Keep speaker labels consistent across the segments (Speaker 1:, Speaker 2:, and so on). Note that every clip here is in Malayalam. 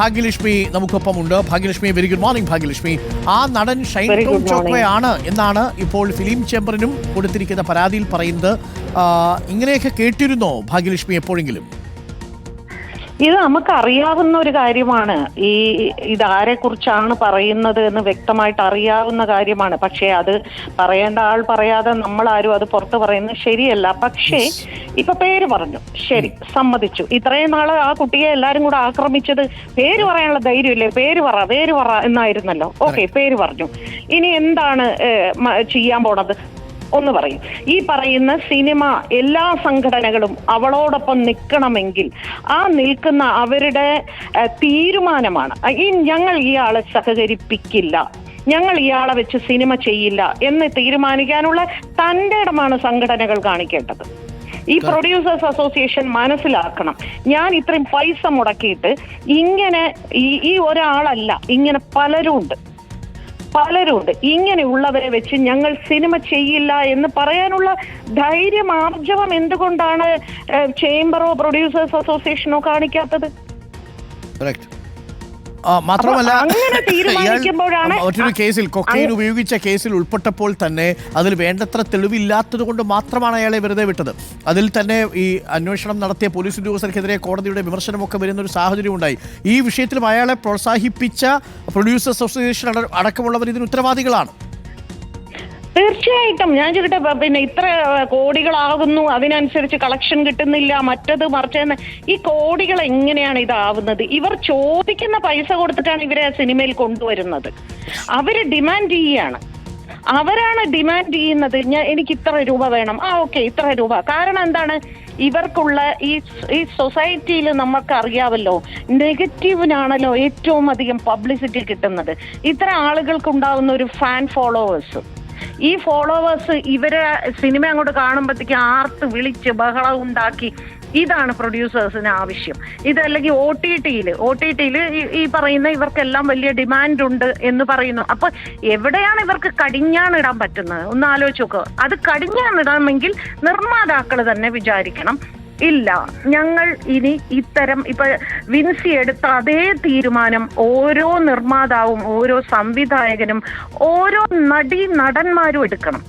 Speaker 1: ഭാഗ്യലക്ഷ്മി നമുക്കൊപ്പമുണ്ട്. Bhagyalakshmi, very good morning Bhagyalakshmi. ആ നടൻ ഷൈൻ ടോം ചോക്വയാണ് എന്നാണ് ഇപ്പോൾ ഫിലിം ചേംബറിനും കൊടുത്തിരിക്കുന്ന പരാതിയിൽ പറയുന്നത്. ഇങ്ങനെയൊക്കെ കേട്ടിരുന്നോ ഭാഗ്യലക്ഷ്മി എപ്പോഴെങ്കിലും?
Speaker 2: ഇത് നമുക്ക് അറിയാവുന്ന ഒരു കാര്യമാണ്. ഇതാരെ കുറിച്ചാണ് പറയുന്നത് എന്ന് വ്യക്തമായിട്ട് അറിയാവുന്ന കാര്യമാണ്. പക്ഷേ അത് പറയേണ്ട ആൾ പറയാതെ നമ്മളാരും അത് പുറത്ത് പറയുന്നത് ശരിയല്ല. പക്ഷേ ഇപ്പൊ പേര് പറഞ്ഞു, ശരി, സമ്മതിച്ചു. ഇത്രയും നാള് ആ കുട്ടിയെ എല്ലാരും കൂടെ ആക്രമിച്ചത് പേര് പറയാനുള്ള ധൈര്യമില്ലേ? പേര് പറ എന്നായിരുന്നല്ലോ. ഓക്കെ, പേര് പറഞ്ഞു. ഇനി എന്താണ് ചെയ്യാൻ പോണത് ഒന്ന് പറയും. ഈ പറയുന്ന സിനിമ എല്ലാ സംഘടനകളും അവളോടൊപ്പം നിൽക്കണമെങ്കിൽ ആ നിൽക്കുന്ന അവരുടെ തീരുമാനമാണ്. ഞങ്ങൾ ഇയാളെ സഹകരിപ്പിക്കില്ല, ഞങ്ങൾ ഇയാളെ വെച്ച് സിനിമ ചെയ്യില്ല എന്ന് തീരുമാനിക്കാനുള്ള തന്റെ ഇടമാണ് സംഘടനകൾ കാണിക്കേണ്ടത്. ഈ പ്രൊഡ്യൂസേഴ്സ് അസോസിയേഷൻ മനസ്സിലാക്കണം, ഞാൻ ഇത്രയും പൈസ മുടക്കിയിട്ട് ഇങ്ങനെ ഈ ഒരാളല്ല, ഇങ്ങനെ പലരുണ്ട്. ഇങ്ങനെയുള്ളവരെ വെച്ച് ഞങ്ങൾ സിനിമ ചെയ്യില്ല എന്ന് പറയാനുള്ള ധൈര്യം, ആർജവം എന്തുകൊണ്ടാണ് ചേംബറോ പ്രൊഡ്യൂസേഴ്സ് അസോസിയേഷനോ കാണിക്കാത്തത്?
Speaker 1: മാത്രമല്ല മറ്റൊരു കേസിൽ കൊക്കൈൻ ഉപയോഗിച്ച കേസിൽ ഉൾപ്പെട്ടപ്പോൾ തന്നെ അതിൽ വേണ്ടത്ര തെളിവില്ലാത്തത് കൊണ്ട് മാത്രമാണ് അയാളെ വെറുതെ വിട്ടത്. അതിൽ തന്നെ ഈ അന്വേഷണം നടത്തിയ പോലീസ് ഉദ്യോഗസ്ഥർക്കെതിരെ കോടതിയുടെ വിമർശനമൊക്കെ വരുന്ന ഒരു സാഹചര്യം ഉണ്ടായി. ഈ വിഷയത്തിലും അയാളെ പ്രോത്സാഹിപ്പിച്ച പ്രൊഡ്യൂസേഴ്സ് അസോസിയേഷൻ അടക്കമുള്ളവർ ഇതിന് ഉത്തരവാദികളാണ്.
Speaker 2: തീർച്ചയായിട്ടും. ഞാൻ ചോദിക്കട്ടെ, പിന്നെ ഇത്ര കോടികളാകുന്നു, അതിനനുസരിച്ച് കളക്ഷൻ കിട്ടുന്നില്ല, മറ്റത് മറിച്ചെന്ന്, ഈ കോടികൾ എങ്ങനെയാണ് ഇതാവുന്നത്? ഇവർ ചോദിക്കുന്ന പൈസ കൊടുത്തിട്ടാണ് ഇവരെ സിനിമയിൽ കൊണ്ടുവരുന്നത്. അവര് ഡിമാൻഡ് ചെയ്യാണ്, അവരാണ് ഡിമാൻഡ് ചെയ്യുന്നത്. എനിക്ക് ഇത്ര രൂപ വേണം, ഓക്കെ ഇത്ര രൂപ. കാരണം എന്താണ്? ഇവർക്കുള്ള ഈ സൊസൈറ്റിയിൽ നമുക്ക് അറിയാമല്ലോ, നെഗറ്റീവിനാണല്ലോ ഏറ്റവും അധികം പബ്ലിസിറ്റി കിട്ടുന്നത്. ഇത്ര ആളുകൾക്കുണ്ടാവുന്ന ഒരു ഫാൻ ഫോളോവേഴ്സ്, ഈ ഫോളോവേഴ്സ് ഇവരെ സിനിമ അങ്ങോട്ട് കാണുമ്പോഴത്തേക്ക് ആർത്ത് വിളിച്ച് ബഹളം ഉണ്ടാക്കി, ഇതാണ് പ്രൊഡ്യൂസേഴ്സിന് ആവശ്യം. ഇതല്ലെങ്കിൽ ഒ ടി ടിയിൽ ഈ പറയുന്ന ഇവർക്കെല്ലാം വലിയ ഡിമാൻഡ് ഉണ്ട് എന്ന് പറയുന്നു. അപ്പൊ എവിടെയാണ് ഇവർക്ക് കടിഞ്ഞാണിടാൻ പറ്റുന്നത്? ഒന്ന് ആലോചിച്ച് നോക്കുക. അത് കടിഞ്ഞാണിടാമെങ്കിൽ നിർമ്മാതാക്കൾ തന്നെ വിചാരിക്കണം, ഇല്ല, ഞങ്ങൾ ഇനി ഇത്തരം ഇപ്പൊ വിൻസി എടുത്ത അതേ തീരുമാനം ഓരോ നിർമ്മാതാവും ഓരോ സംവിധായകനും ഓരോ നടന്മാരും എടുക്കണം.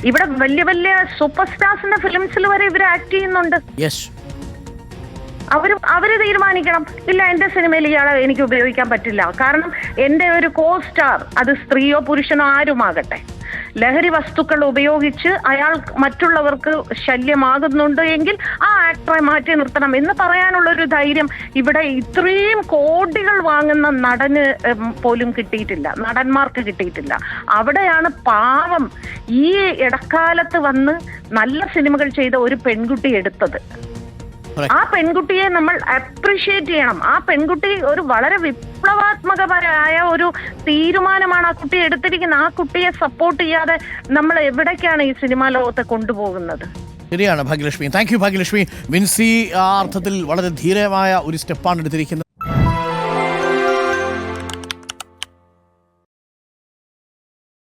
Speaker 2: ഇവിടെ വലിയ വലിയ സൂപ്പർ സ്റ്റാർസിന്റെ ഫിലിംസിൽ വരെ ഇവർ ആക്ട് ചെയ്യുന്നുണ്ട്. അവര് തീരുമാനിക്കണം, ഇല്ല എന്റെ സിനിമയിൽ ഇയാളെ എനിക്ക് ഉപയോഗിക്കാൻ പറ്റില്ല. കാരണം എന്റെ ഒരു കോ സ്റ്റാർ, അത് സ്ത്രീയോ പുരുഷനോ ആരുമാകട്ടെ, ലഹരി വസ്തുക്കൾ ഉപയോഗിച്ച് അയാൾ മറ്റുള്ളവർക്ക് ശല്യമാകുന്നുണ്ട് എങ്കിൽ ആ ആക്ടറെ മാറ്റി നിർത്തണം എന്ന് പറയാനുള്ള ഒരു ധൈര്യം ഇവിടെ ഇത്രയും കോടികൾ വാങ്ങുന്ന നടന് പോലും കിട്ടിയിട്ടില്ല, നടന്മാർക്ക് കിട്ടിയിട്ടില്ല. അവിടെയാണ് പാവം ഈ ഇടക്കാലത്ത് വന്ന് നല്ല സിനിമകൾ ചെയ്ത ഒരു പെൺകുട്ടി എടുത്തത്. ആ പെൺകുട്ടിയെ നമ്മൾ അപ്രിഷിയേറ്റ് ചെയ്യണം. ആ പെൺകുട്ടി ഒരു വളരെ വിപ്ലവാത്മകപരമായ ഒരു തീരുമാനമാണ് ആ കുട്ടി എടുത്തിരിക്കുന്നത്. ആ കുട്ടിയെ സപ്പോർട്ട് ചെയ്യാതെ നമ്മൾ എവിടേക്കാണ് ഈ സിനിമാ ലോകത്തെ കൊണ്ടുപോകുന്നത്?
Speaker 1: ശരിയാണ് ഭാഗ്യലക്ഷ്മി. Thank you Bhagyalakshmi. വിൻസി ആ അർത്ഥത്തിൽ വളരെ ധീരമായ ഒരു സ്റ്റെപ്പാണ് എടുത്തിരിക്കുന്നത്.